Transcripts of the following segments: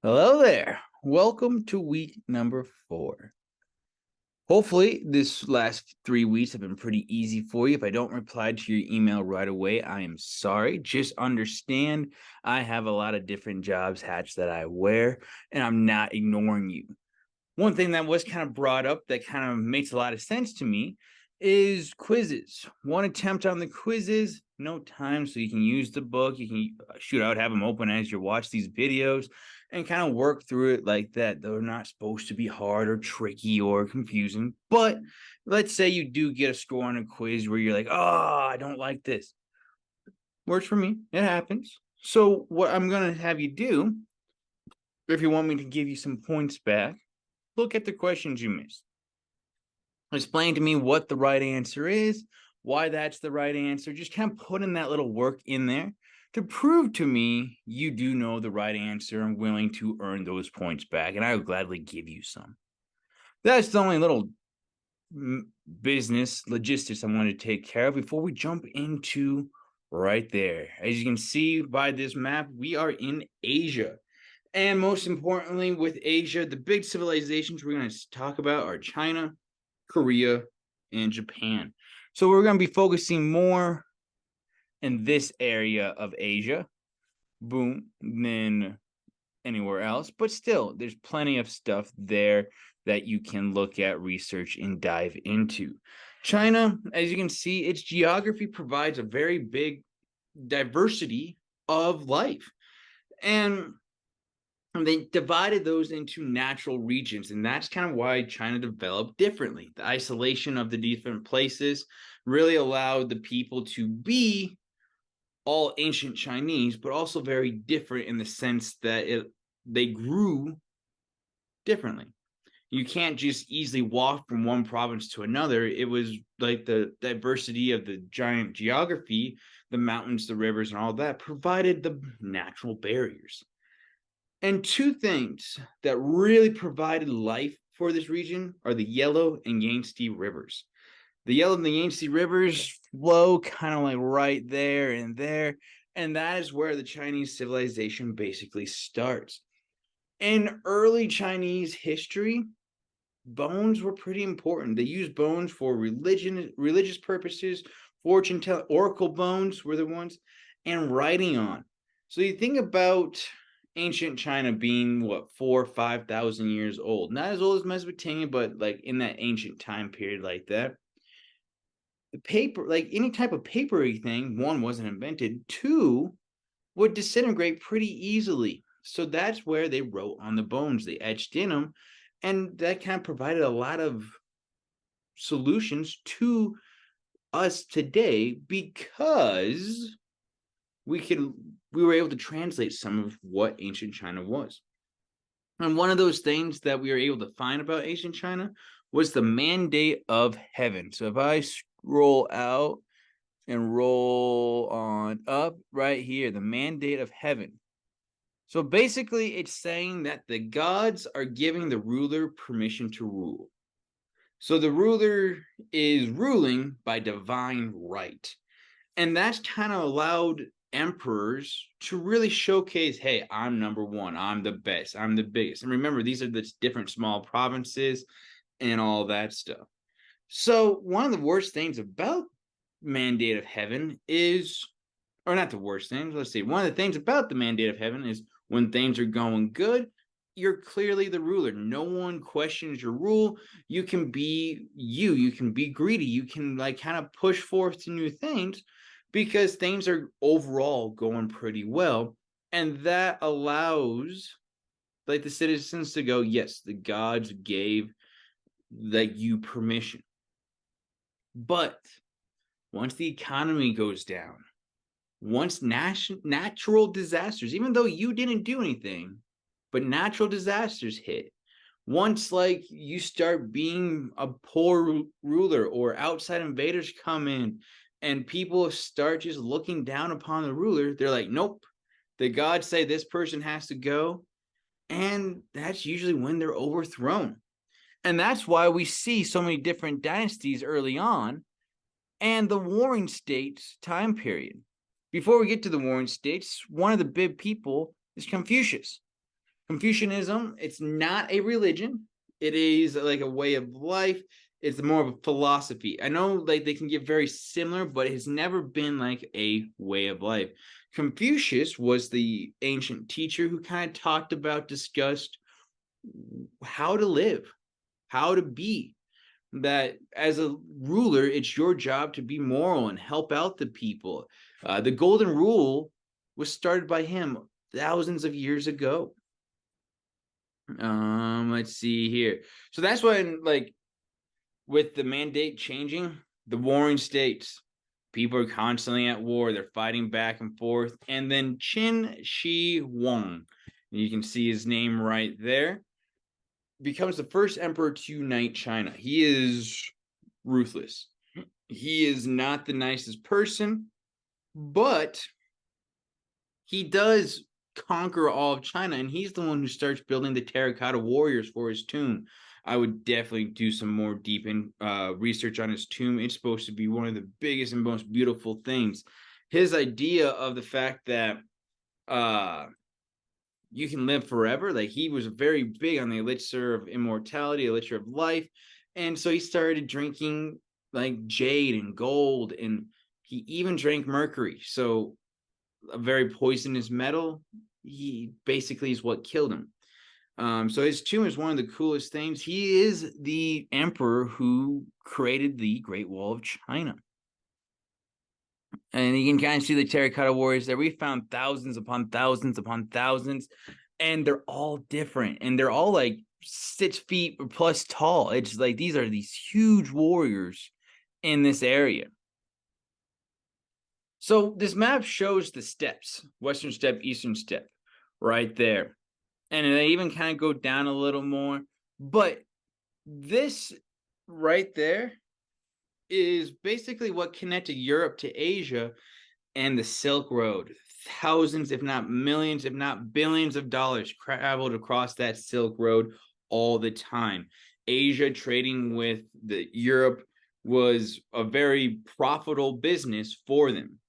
Hello there. Welcome to week number 4. Hopefully, this last 3 weeks have been pretty easy for you. If I don't reply to your email right away, I am sorry. Just understand I have a lot of different jobs hats that I wear, and I'm not ignoring you. One thing that was kind of brought up that kind of makes a lot of sense to me is quizzes. One attempt on the quizzes, no time, so you can use the book. You can shoot out, have them open as you watch these videos, and kind of work through it like that. They're not supposed to be hard or tricky or confusing. But let's say you do get a score on a quiz where you're like, oh, I don't like this. Works for me. It happens. So, what I'm going to have you do, if you want me to give you some points back, look at the questions you missed. Explain to me what the right answer is, why that's the right answer. Just kind of put in that little work in there to prove to me you do know the right answer and willing to earn those points back. And I will gladly give you some. That's the only little business logistics I want to take care of before we jump into right there. As you can see by this map, we are in Asia. And most importantly, with Asia, the big civilizations we're going to talk about are China, Korea, and Japan. So we're going to be focusing more in this area of Asia, boom, than anywhere else. But still, there's plenty of stuff there that you can look at, research, and dive into. China, as you can see, its geography provides a very big diversity of life. And they divided those into natural regions, and that's kind of why China developed differently. The isolation of the different places really allowed the people to be all ancient Chinese, but also very different in the sense that they grew differently. You can't just easily walk from one province to another. It was like the diversity of the giant geography, the mountains, the rivers, and all that provided the natural barriers. And two things that really provided life for this region are the Yellow and Yangtze rivers. The Yellow and the Yangtze rivers flow kind of like right there and there. And that is where the Chinese civilization basically starts. In early Chinese history, bones were pretty important. They used bones for religious purposes, fortune telling, oracle bones were the ones, and writing on. So you think about ancient China being what 4 or 5 thousand years old, not as old as Mesopotamia, but like in that ancient time period like that. The paper, like any type of papery thing, one wasn't invented, two would disintegrate pretty easily. So that's where they wrote on the bones, they etched in them, and that kind of provided a lot of solutions to us today because we were able to translate some of what ancient China was. And one of those things that we were able to find about ancient China was the mandate of heaven. So if I scroll out and roll on up right here, the mandate of heaven. So basically, it's saying that the gods are giving the ruler permission to rule. So the ruler is ruling by divine right. And that's kind of allowed emperors to really showcase, hey, I'm number one, I'm the best, I'm the biggest. And remember, these are the different small provinces and all that stuff. So one of the worst things about mandate of heaven is, or not the worst things, let's see, one of the things about the mandate of heaven is when things are going good, you're clearly the ruler. No one questions your rule. You can be you can be greedy, you can like kind of push forth to new things because things are overall going pretty well, and that allows like the citizens to go, yes, the gods gave like you permission. But once the economy goes down, once natural disasters, even though you didn't do anything, but natural disasters hit, once like you start being a poor ruler or outside invaders come in and people start just looking down upon the ruler, they're like, nope, the gods say this person has to go. And that's usually when they're overthrown. And that's why we see so many different dynasties early on and the Warring States time period. Before we get to the Warring States, one of the big people is Confucius. Confucianism, it's not a religion. It is like a way of life. It's more of a philosophy. I know like they can get very similar, but it has never been like a way of life. Confucius was the ancient teacher who kind of talked about, discussed how to live, how to be. That as a ruler, it's your job to be moral and help out the people. The golden rule was started by him thousands of years ago. Let's see here. So that's when, like, with the mandate changing, the warring states, people are constantly at war. They're fighting back and forth. And then Qin Shi Huang, you can see his name right there, becomes the first emperor to unite China. He is ruthless. He is not the nicest person, but he does conquer all of China, and he's the one who starts building the terracotta warriors for his tomb. I would definitely do some more deep research on his tomb. It's supposed to be one of the biggest and most beautiful things. His idea of the fact that you can live forever, like he was very big on the elixir of immortality, elixir of life, and so he started drinking like jade and gold, and he even drank mercury. So a very poisonous metal. He basically is what killed him. So his tomb is one of the coolest things. He is the emperor who created the Great Wall of China. And you can kind of see the terracotta warriors there. We found thousands upon thousands upon thousands, and they're all different, and they're all like 6 feet or plus tall. It's like these are these huge warriors in this area. So this map shows the steppes, Western steppe, Eastern steppe, right there. And they even kind of go down a little more. But this right there is basically what connected Europe to Asia and the Silk Road. Thousands, if not millions, if not billions of dollars traveled across that Silk Road all the time. Asia trading with Europe was a very profitable business for them.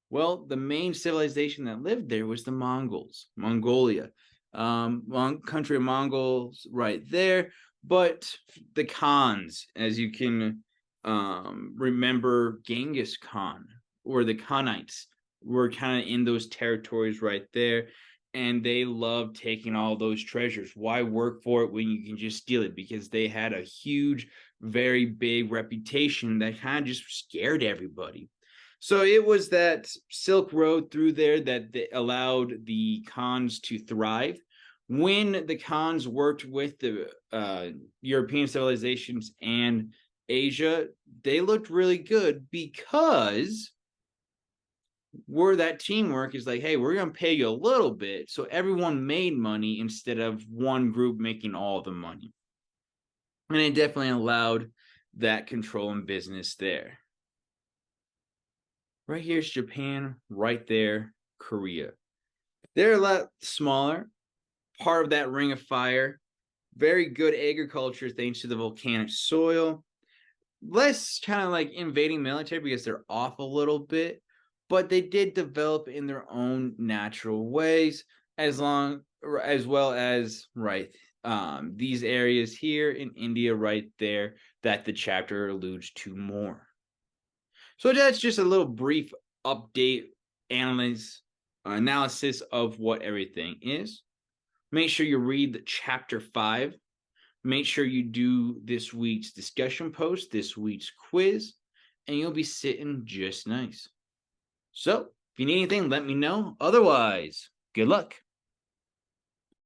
Well, the main civilization that lived there was the Mongols, Mongolia. Country of Mongols right there. But the Khans, as you can remember, Genghis Khan or the Khanites were kind of in those territories right there. And they loved taking all those treasures. Why work for it when you can just steal it? Because they had a huge, very big reputation that kind of just scared everybody. So it was that Silk Road through there that allowed the Khans to thrive. When the Khans worked with the European civilizations and Asia, they looked really good because where that teamwork is like, hey, we're going to pay you a little bit. So everyone made money instead of one group making all the money. And it definitely allowed that control in business there. Right here's Japan, right there, Korea. They're a lot smaller, part of that ring of fire. Very good agriculture thanks to the volcanic soil. Less kind of like invading military because they're off a little bit, but they did develop in their own natural ways, as well as these areas here in India right there that the chapter alludes to more. So that's just a little brief update, analysis of what everything is. Make sure you read the chapter 5. Make sure you do this week's discussion post, this week's quiz, and you'll be sitting just nice. So if you need anything, let me know. Otherwise, good luck.